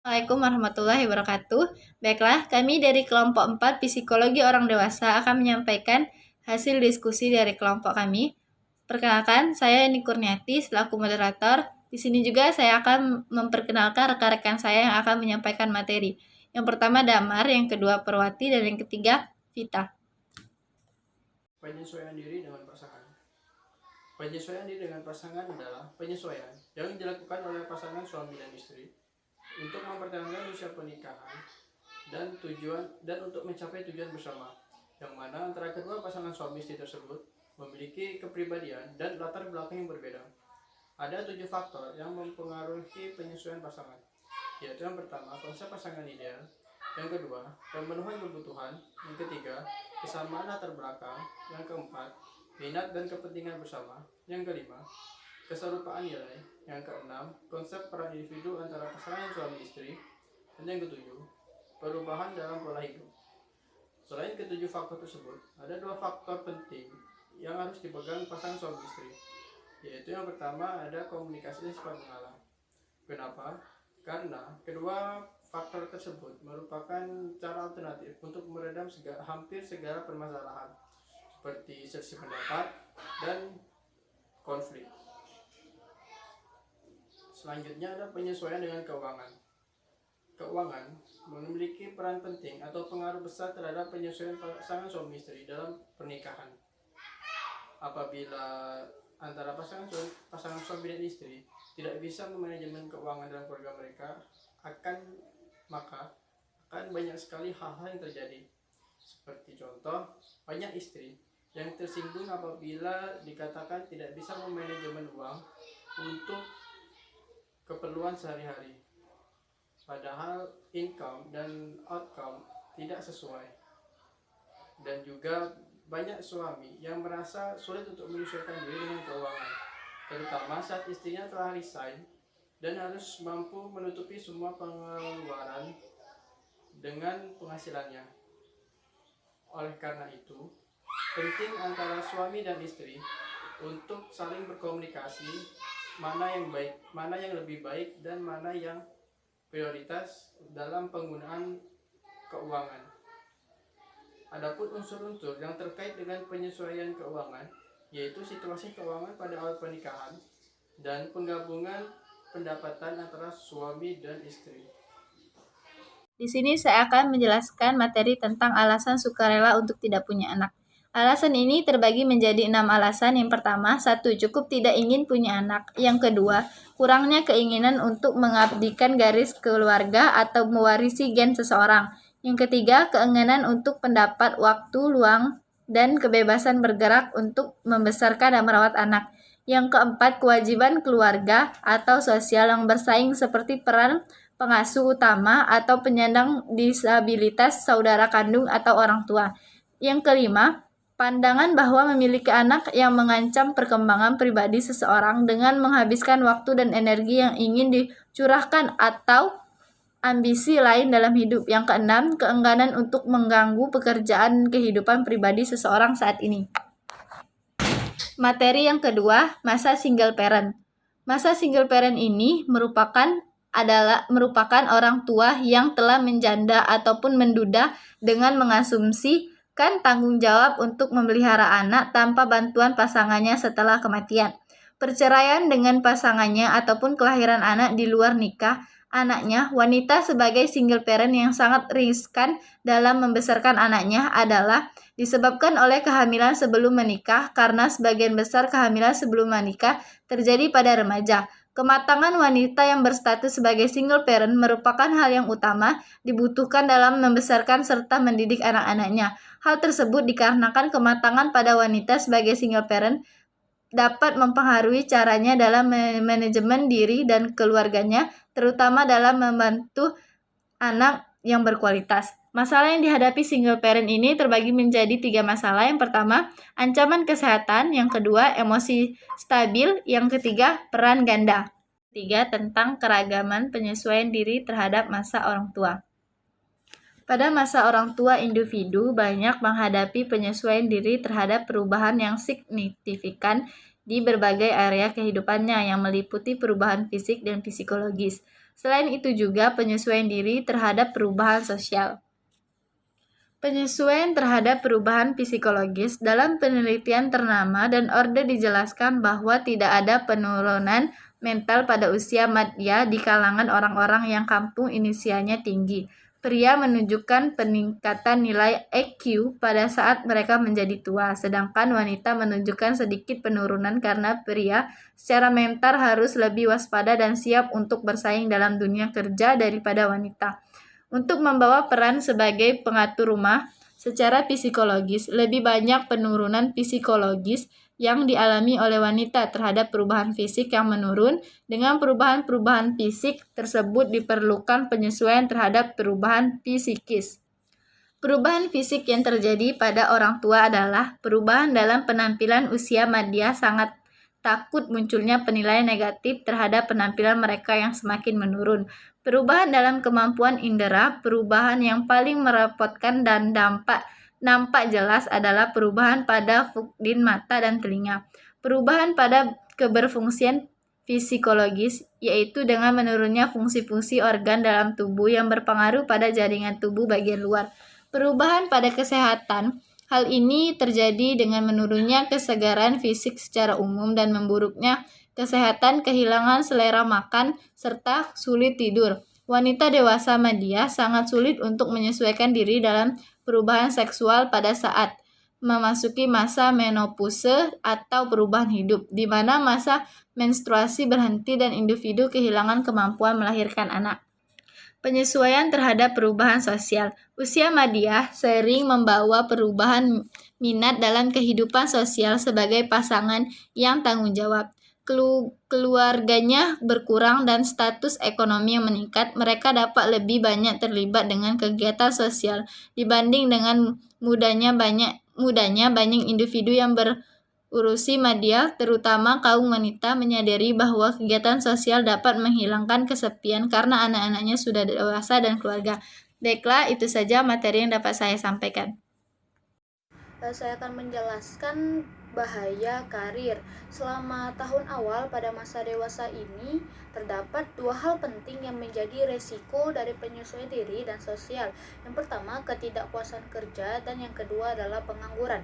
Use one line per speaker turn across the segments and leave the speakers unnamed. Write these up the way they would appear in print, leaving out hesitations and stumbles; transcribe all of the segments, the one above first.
Assalamualaikum warahmatullahi wabarakatuh. Baiklah, kami dari kelompok 4 Psikologi Orang Dewasa akan menyampaikan hasil diskusi dari kelompok kami. Perkenalkan, saya Eni Kurniati selaku moderator. Di sini juga saya akan memperkenalkan rekan-rekan saya yang akan menyampaikan materi. Yang pertama Damar, yang kedua Perwati, dan yang ketiga Vita.
Penyesuaian diri dengan pasangan. Penyesuaian diri dengan pasangan adalah penyesuaian yang dilakukan oleh pasangan suami dan istri untuk mempertahankan usia pernikahan dan untuk mencapai tujuan bersama, yang mana antara kedua pasangan suami istri tersebut memiliki kepribadian dan latar belakang yang berbeda. Ada 7 faktor yang mempengaruhi penyesuaian pasangan, yaitu yang pertama, konsep pasangan ideal; yang kedua, pemenuhan kebutuhan; yang ketiga, kesamaan latar belakang; yang keempat, minat dan kepentingan bersama; yang kelima, keserupaan nilai; yang keenam, konsep peran individu antara pasangan suami istri; dan yang ketujuh, perubahan dalam pola hidup. Selain ketujuh faktor tersebut, ada 2 faktor penting yang harus dipegang pasangan suami istri, yaitu yang pertama, ada komunikasi dan sifat mengalah. Kenapa? Karena kedua faktor tersebut merupakan cara alternatif untuk meredam hampir segala permasalahan seperti selisih pendapat dan konflik. Selanjutnya ada penyesuaian dengan keuangan. Keuangan memiliki peran penting atau pengaruh besar terhadap penyesuaian pasangan suami istri dalam pernikahan. Apabila antara pasangan suami dan istri tidak bisa memanajemen keuangan dalam keluarga mereka, maka akan banyak sekali hal-hal yang terjadi. Seperti contoh, banyak istri yang tersinggung apabila dikatakan tidak bisa memanajemen uang untuk keperluan sehari-hari, padahal income dan outcome tidak sesuai. Dan juga banyak suami yang merasa sulit untuk menyesuaikan diri dengan keuangan, terutama saat istrinya telah resign dan harus mampu menutupi semua pengeluaran dengan penghasilannya. Oleh karena itu, penting antara suami dan istri untuk saling berkomunikasi mana yang lebih baik dan mana yang prioritas dalam penggunaan keuangan. Adapun unsur-unsur yang terkait dengan penyesuaian keuangan, yaitu situasi keuangan pada awal pernikahan dan penggabungan pendapatan antara suami dan istri.
Di sini saya akan menjelaskan materi tentang alasan sukarela untuk tidak punya anak. Alasan ini terbagi menjadi 6 alasan. Yang pertama, 1. Cukup tidak ingin punya anak. Yang kedua, kurangnya keinginan untuk mengabdikan garis keluarga atau mewarisi gen seseorang. Yang ketiga, keengganan untuk pendapat waktu luang dan kebebasan bergerak untuk membesarkan dan merawat anak. Yang keempat, kewajiban keluarga atau sosial yang bersaing seperti peran pengasuh utama atau penyandang disabilitas, saudara kandung atau orang tua. Yang kelima, pandangan bahwa memiliki anak yang mengancam perkembangan pribadi seseorang dengan menghabiskan waktu dan energi yang ingin dicurahkan atau ambisi lain dalam hidup. Yang keenam, keengganan untuk mengganggu pekerjaan kehidupan pribadi seseorang saat ini. Materi yang kedua, masa single parent. Masa single parent ini merupakan orang tua yang telah menjanda ataupun menduda dengan mengasumsikan tanggung jawab untuk memelihara anak tanpa bantuan pasangannya setelah kematian, perceraian dengan pasangannya, ataupun kelahiran anak di luar nikah anaknya. Wanita sebagai single parent yang sangat riskan dalam membesarkan anaknya adalah disebabkan oleh kehamilan sebelum menikah, karena sebagian besar kehamilan sebelum menikah terjadi pada remaja. Kematangan wanita yang berstatus sebagai single parent merupakan hal yang utama dibutuhkan dalam membesarkan serta mendidik anak-anaknya. Hal tersebut dikarenakan kematangan pada wanita sebagai single parent dapat mempengaruhi caranya dalam manajemen diri dan keluarganya, terutama dalam membantu anak yang berkualitas. Masalah yang dihadapi single parent ini terbagi menjadi 3 masalah. Yang pertama, ancaman kesehatan. Yang kedua, emosi stabil. Yang ketiga, peran ganda. Ketiga, tentang keragaman penyesuaian diri terhadap masa orang tua. Pada masa orang tua, individu banyak menghadapi penyesuaian diri terhadap perubahan yang signifikan di berbagai area kehidupannya yang meliputi perubahan fisik dan psikologis. Selain itu juga penyesuaian diri terhadap perubahan sosial. Penyesuaian terhadap perubahan psikologis dalam penelitian ternama dan Orde dijelaskan bahwa tidak ada penurunan mental pada usia madya di kalangan orang-orang yang kampung inisialnya tinggi. Pria menunjukkan peningkatan nilai EQ pada saat mereka menjadi tua, sedangkan wanita menunjukkan sedikit penurunan karena pria secara mental harus lebih waspada dan siap untuk bersaing dalam dunia kerja daripada wanita. Untuk membawa peran sebagai pengatur rumah secara psikologis, lebih banyak penurunan psikologis yang dialami oleh wanita terhadap perubahan fisik yang menurun. Dengan perubahan-perubahan fisik tersebut diperlukan penyesuaian terhadap perubahan psikis. Perubahan fisik yang terjadi pada orang tua adalah perubahan dalam penampilan usia madya sangat takut munculnya penilaian negatif terhadap penampilan mereka yang semakin menurun. Perubahan dalam kemampuan indera, perubahan yang paling merepotkan dan nampak jelas adalah perubahan pada fukdin mata dan telinga. Perubahan pada keberfungsian psikologis, yaitu dengan menurunnya fungsi-fungsi organ dalam tubuh yang berpengaruh pada jaringan tubuh bagian luar. Perubahan pada kesehatan, hal ini terjadi dengan menurunnya kesegaran fisik secara umum dan memburuknya kesehatan, kehilangan selera makan, serta sulit tidur. Wanita dewasa madya sangat sulit untuk menyesuaikan diri dalam perubahan seksual pada saat memasuki masa menopause atau perubahan hidup, di mana masa menstruasi berhenti dan individu kehilangan kemampuan melahirkan anak. Penyesuaian terhadap perubahan sosial. Usia madya sering membawa perubahan minat dalam kehidupan sosial sebagai pasangan yang tanggung jawab. Keluarganya berkurang dan status ekonomi yang meningkat, mereka dapat lebih banyak terlibat dengan kegiatan sosial dibanding dengan mudanya banyak individu yang berusia madya, terutama kaum wanita, menyadari bahwa kegiatan sosial dapat menghilangkan kesepian karena anak-anaknya sudah dewasa dan keluarga. Baiklah, itu saja materi yang dapat saya sampaikan.
Saya akan menjelaskan bahaya karir. Selama tahun awal pada masa dewasa ini, terdapat dua hal penting yang menjadi resiko dari penyesuaian diri dan sosial. Yang pertama, ketidakpuasan kerja, dan yang kedua adalah pengangguran.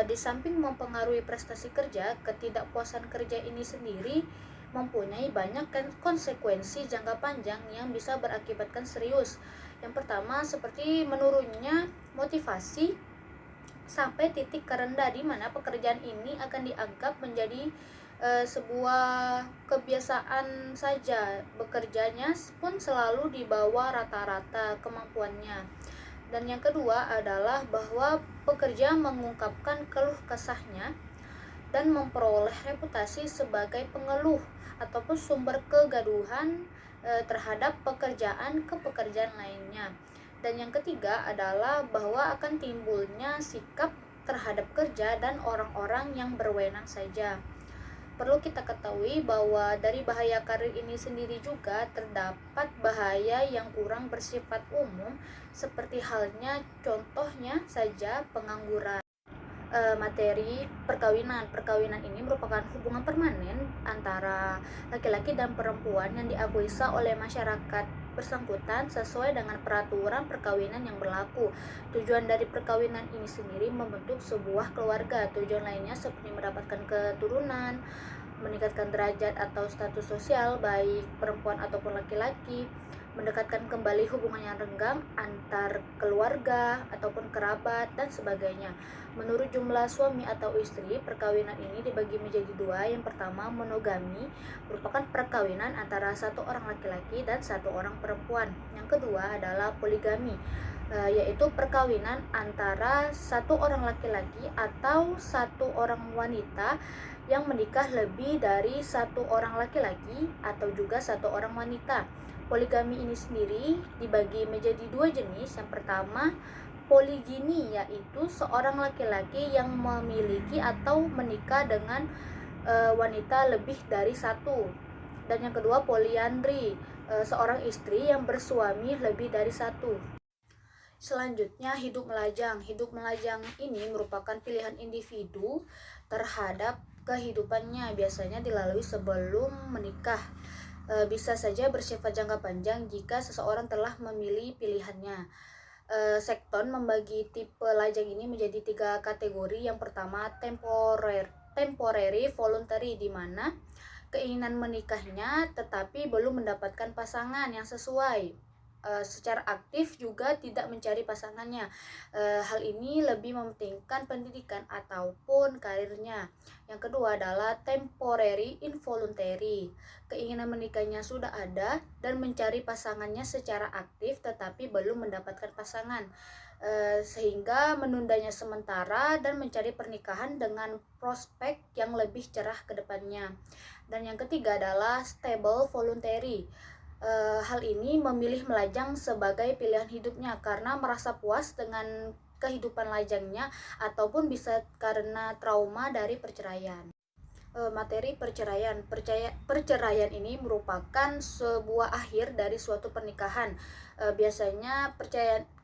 Di samping mempengaruhi prestasi kerja, ketidakpuasan kerja ini sendiri mempunyai banyak konsekuensi jangka panjang yang bisa berakibatkan serius. Yang pertama, seperti menurunnya motivasi sampai titik terendah di mana pekerjaan ini akan dianggap menjadi sebuah kebiasaan saja. Bekerjanya pun selalu di bawah rata-rata kemampuannya. Dan yang kedua adalah bahwa pekerja mengungkapkan keluh kesahnya dan memperoleh reputasi sebagai pengeluh ataupun sumber kegaduhan terhadap pekerjaan ke pekerjaan lainnya. Dan yang ketiga adalah bahwa akan timbulnya sikap terhadap kerja dan orang-orang yang berwenang saja. Perlu kita ketahui bahwa dari bahaya karir ini sendiri juga terdapat bahaya yang kurang bersifat umum, seperti halnya contohnya saja pengangguran. Materi perkawinan. Perkawinan ini merupakan hubungan permanen antara laki-laki dan perempuan yang diakui sah oleh masyarakat bersangkutan sesuai dengan peraturan perkawinan yang berlaku. Tujuan dari perkawinan ini sendiri membentuk sebuah keluarga. Tujuan lainnya seperti mendapatkan keturunan, meningkatkan derajat atau status sosial baik perempuan ataupun laki-laki, mendekatkan kembali hubungan yang renggang antar keluarga ataupun kerabat dan sebagainya. Menurut jumlah suami atau istri, perkawinan ini dibagi menjadi dua. Yang pertama, monogami, merupakan perkawinan antara satu orang laki-laki dan satu orang perempuan. Yang kedua adalah poligami, yaitu perkawinan antara satu orang laki-laki atau satu orang wanita yang menikah lebih dari satu orang laki-laki atau juga satu orang wanita. Poligami ini sendiri dibagi menjadi dua jenis. Yang pertama, poligini, yaitu seorang laki-laki yang memiliki atau menikah dengan wanita lebih dari satu. Dan yang kedua, poliandri, seorang istri yang bersuami lebih dari satu. Selanjutnya, hidup melajang. Hidup melajang ini merupakan pilihan individu terhadap kehidupannya, biasanya dilalui sebelum menikah. bisa saja bersifat jangka panjang jika seseorang telah memilih pilihannya. Sekton membagi tipe lajang ini menjadi 3 kategori. Yang pertama, temporary voluntary, di mana keinginan menikahnya tetapi belum mendapatkan pasangan yang sesuai. Secara aktif juga tidak mencari pasangannya. Hal ini lebih mementingkan pendidikan ataupun karirnya. Yang kedua adalah temporary involuntary. Keinginan menikahnya sudah ada dan mencari pasangannya secara aktif tetapi belum mendapatkan pasangan, sehingga menundanya sementara dan mencari pernikahan dengan prospek yang lebih cerah ke depannya. Dan yang ketiga adalah stable voluntary. Hal ini memilih melajang sebagai pilihan hidupnya karena merasa puas dengan kehidupan lajangnya ataupun bisa karena trauma dari perceraian. Materi perceraian. Perceraian ini merupakan sebuah akhir dari suatu pernikahan. Biasanya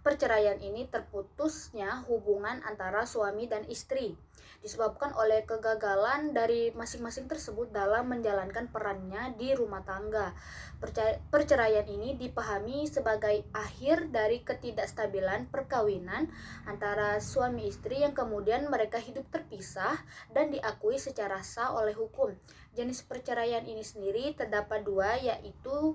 perceraian ini terputusnya hubungan antara suami dan istri disebabkan oleh kegagalan dari masing-masing tersebut dalam menjalankan perannya di rumah tangga. Perceraian ini dipahami sebagai akhir dari ketidakstabilan perkawinan antara suami istri yang kemudian mereka hidup terpisah dan diakui secara sah oleh hukum. Jenis perceraian ini sendiri terdapat 2, yaitu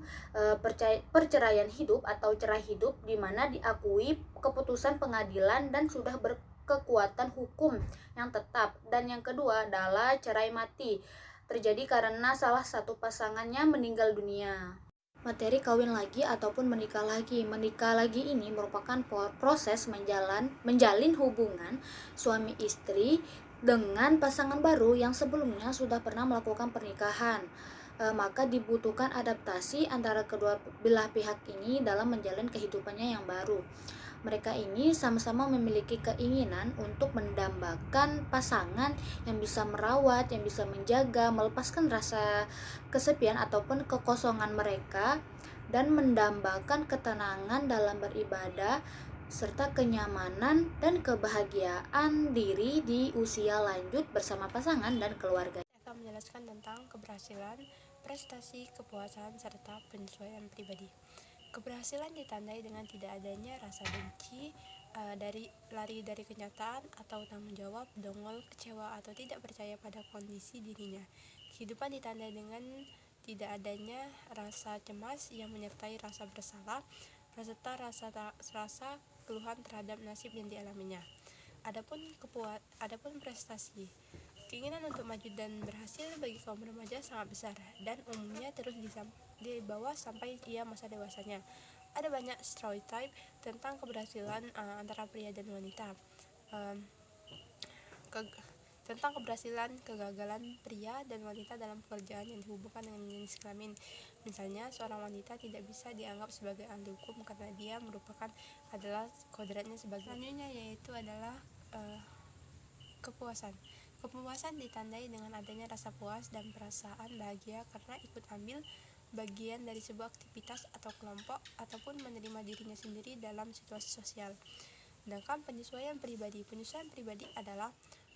perceraian hidup atau cerai hidup, di mana diakui keputusan pengadilan dan sudah berkekuatan hukum yang tetap. Dan yang kedua adalah cerai mati, terjadi karena salah satu pasangannya meninggal dunia. Materi kawin lagi ataupun menikah lagi. Menikah lagi ini merupakan proses menjalin hubungan suami istri dengan pasangan baru yang sebelumnya sudah pernah melakukan pernikahan. Maka dibutuhkan adaptasi antara kedua belah pihak ini dalam menjalin kehidupannya yang baru. Mereka ini sama-sama memiliki keinginan untuk mendambakan pasangan yang bisa merawat, yang bisa menjaga, melepaskan rasa kesepian ataupun kekosongan mereka, dan mendambakan ketenangan dalam beribadah serta kenyamanan dan kebahagiaan diri di usia lanjut bersama pasangan dan keluarga.
Saya akan menjelaskan tentang keberhasilan, prestasi, kepuasan, serta penyesuaian pribadi. Keberhasilan ditandai dengan tidak adanya rasa benci, lari dari kenyataan atau tanggung jawab, dongol, kecewa, atau tidak percaya pada kondisi dirinya. Kehidupan ditandai dengan tidak adanya rasa cemas yang menyertai rasa bersalah, serta rasa keluhan terhadap nasib yang dialaminya. Adapun prestasi, keinginan untuk maju dan berhasil bagi kaum remaja sangat besar dan umumnya terus dibawa sampai ia masa dewasanya. Ada banyak stereotip tentang keberhasilan antara pria dan wanita. Tentang keberhasilan kegagalan pria dan wanita dalam pekerjaan yang dihubungkan dengan jenis kelamin. Misalnya, seorang wanita tidak bisa dianggap sebagai ahli hukum karena dia adalah kodratnya sebagai. Selanjutnya yaitu adalah kepuasan. Kepuasan ditandai dengan adanya rasa puas dan perasaan bahagia karena ikut ambil bagian dari sebuah aktivitas atau kelompok ataupun menerima dirinya sendiri dalam situasi sosial. Sedangkan penyesuaian pribadi adalah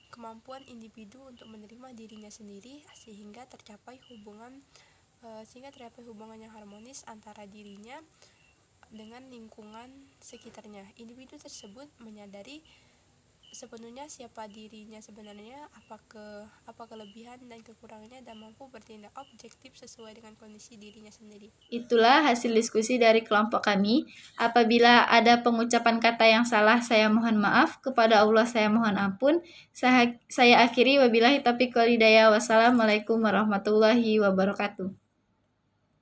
kemampuan individu untuk menerima dirinya sendiri sehingga tercapai hubungan yang harmonis antara dirinya dengan lingkungan sekitarnya. Individu tersebut menyadari sepenuhnya siapa dirinya sebenarnya, apa kelebihan dan kekurangannya, dan mampu bertindak objektif sesuai dengan kondisi dirinya sendiri.
Itulah hasil diskusi dari kelompok kami. Apabila ada pengucapan kata yang salah, saya mohon maaf. Kepada Allah saya mohon ampun. Saya akhiri, wabillahi taufiq wal hidayah. Wassalamualaikum warahmatullahi wabarakatuh.